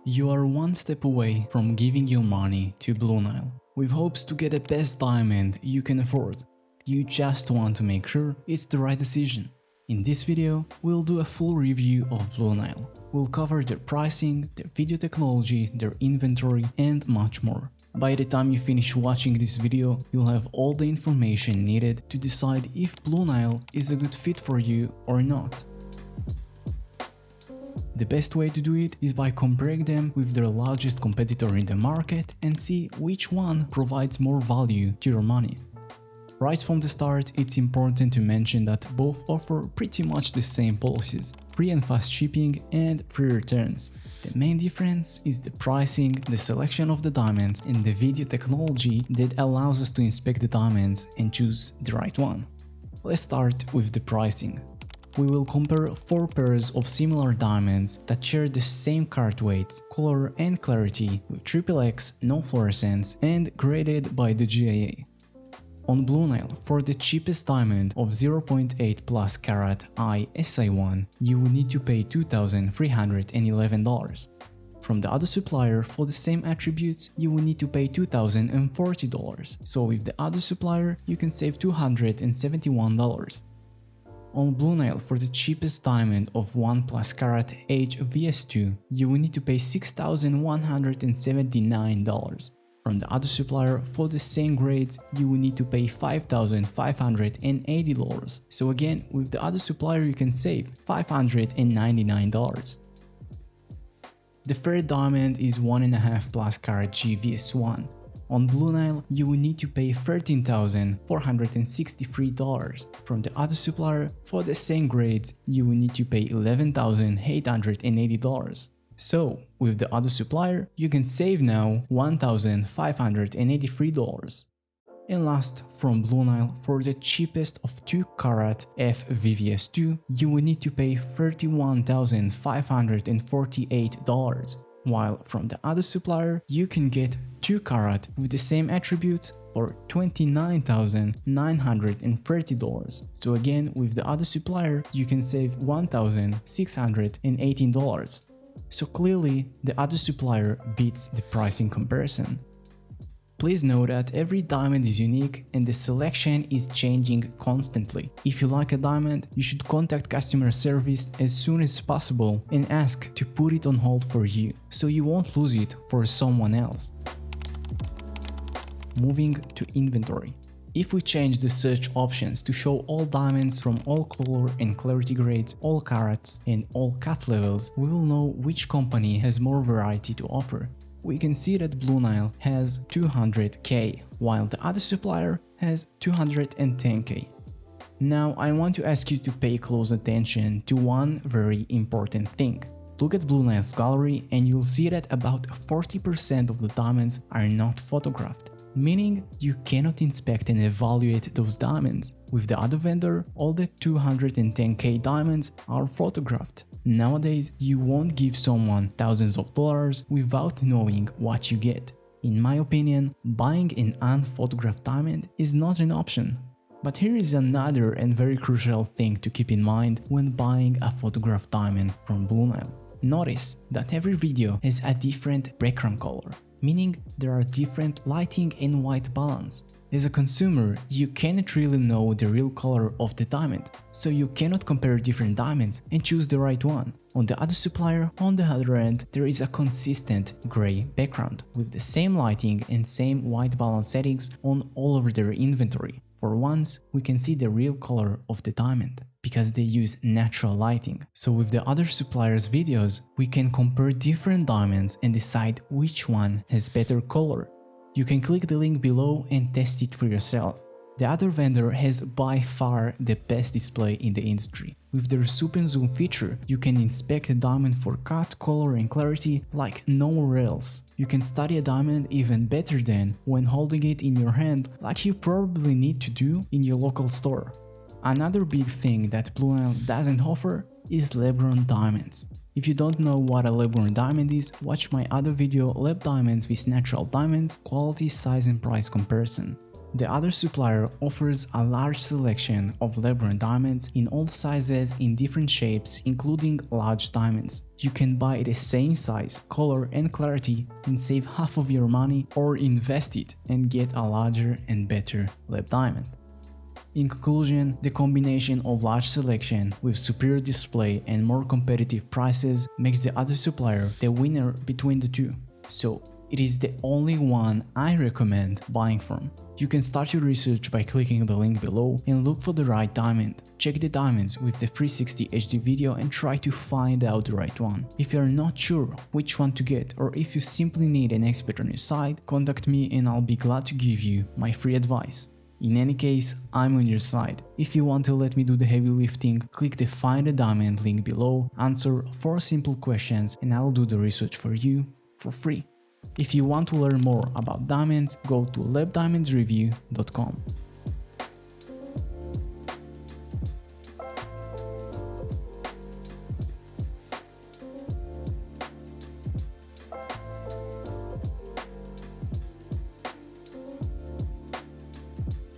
You are one step away from giving your money to Blue Nile, with hopes to get the best diamond you can afford. You just want to make sure it's the right decision. In this video, we'll do a full review of Blue Nile. We'll cover their pricing, their video technology, their inventory, and much more. By the time you finish watching this video, you'll have all the information needed to decide if Blue Nile is a good fit for you or not. The best way to do it is by comparing them with their largest competitor in the market and see which one provides more value to your money. Right from the start, it's important to mention that both offer pretty much the same policies: free and fast shipping and free returns. The main difference is the pricing, the selection of the diamonds, and the video technology that allows us to inspect the diamonds and choose the right one. Let's start with the pricing. We will compare 4 pairs of similar diamonds that share the same carat weights, color and clarity with XXX, no fluorescence, and graded by the GIA. On Blue Nile, for the cheapest diamond of 0.8 plus carat 𝘊𝐴1, you will need to pay $2,311. From the other supplier, for the same attributes, you will need to pay $2,040. So with the other supplier, you can save $271. On Blue Nile, for the cheapest diamond of 1 plus carat ℏ/2, you will need to pay $6,179. From the other supplier, for the same grades, you will need to pay $5,580. So again, with the other supplier you can save $599. The third diamond is 1.5 plus carat ℏ/1. On Blue Nile, you will need to pay $13,463. From the other supplier, for the same grades, you will need to pay $11,880. So, with the other supplier, you can save now $1,583. And last, from Blue Nile, for the cheapest of 2 carat ℏ/2, you will need to pay $31,548. While from the other supplier, you can get 2 carat with the same attributes for $29,930. So again, with the other supplier, you can save $1,618. So clearly, the other supplier beats the pricing comparison. Please know that every diamond is unique and the selection is changing constantly. If you like a diamond, you should contact customer service as soon as possible and ask to put it on hold for you, so you won't lose it for someone else. Moving to inventory. If we change the search options to show all diamonds from all color and clarity grades, all carats and all cut levels, we will know which company has more variety to offer. We can see that Blue Nile has 200K, while the other supplier has 210K. Now I want to ask you to pay close attention to one very important thing. Look at Blue Nile's gallery and you'll see that about 40% of the diamonds are not photographed, meaning you cannot inspect and evaluate those diamonds. With the other vendor, all the 210K diamonds are photographed. Nowadays, you won't give someone thousands of dollars without knowing what you get. In my opinion, buying an unphotographed diamond is not an option. But here is another and very crucial thing to keep in mind when buying a photographed diamond from Blue Nile. Notice that every video has a different background color, meaning there are different lighting and white balance. As a consumer, you cannot really know the real color of the diamond, so you cannot compare different diamonds and choose the right one. On the other supplier, on the other end, there is a consistent gray background with the same lighting and same white balance settings on all over their inventory. For once, we can see the real color of the diamond, because they use natural lighting. So with the other supplier's videos, we can compare different diamonds and decide which one has better color. You can click the link below and test it for yourself. The other vendor has by far the best display in the industry. With their Super Zoom feature, you can inspect a diamond for cut, color and clarity like nowhere else. You can study a diamond even better than when holding it in your hand, like you probably need to do in your local store. Another big thing that Blue Nile doesn't offer is lab-grown diamonds. If you don't know what a lab-grown diamond is, watch my other video, Lab Diamonds with Natural Diamonds, Quality, Size and Price Comparison. The other supplier offers a large selection of lab-grown diamonds in all sizes in different shapes, including large diamonds. You can buy the same size, color and clarity and save half of your money, or invest it and get a larger and better lab diamond. In conclusion, the combination of large selection with superior display and more competitive prices makes the other supplier the winner between the two. So it is the only one I recommend buying from. You can start your research by clicking the link below and look for the right diamond. Check the diamonds with the 360 HD video and try to find out the right one. If you are not sure which one to get, or if you simply need an expert on your side, contact me and I'll be glad to give you my free advice. In any case, I'm on your side. If you want to let me do the heavy lifting, click the Find a Diamond link below, answer 4 simple questions and I'll do the research for you for free. If you want to learn more about diamonds, go to labdiamondsreview.com.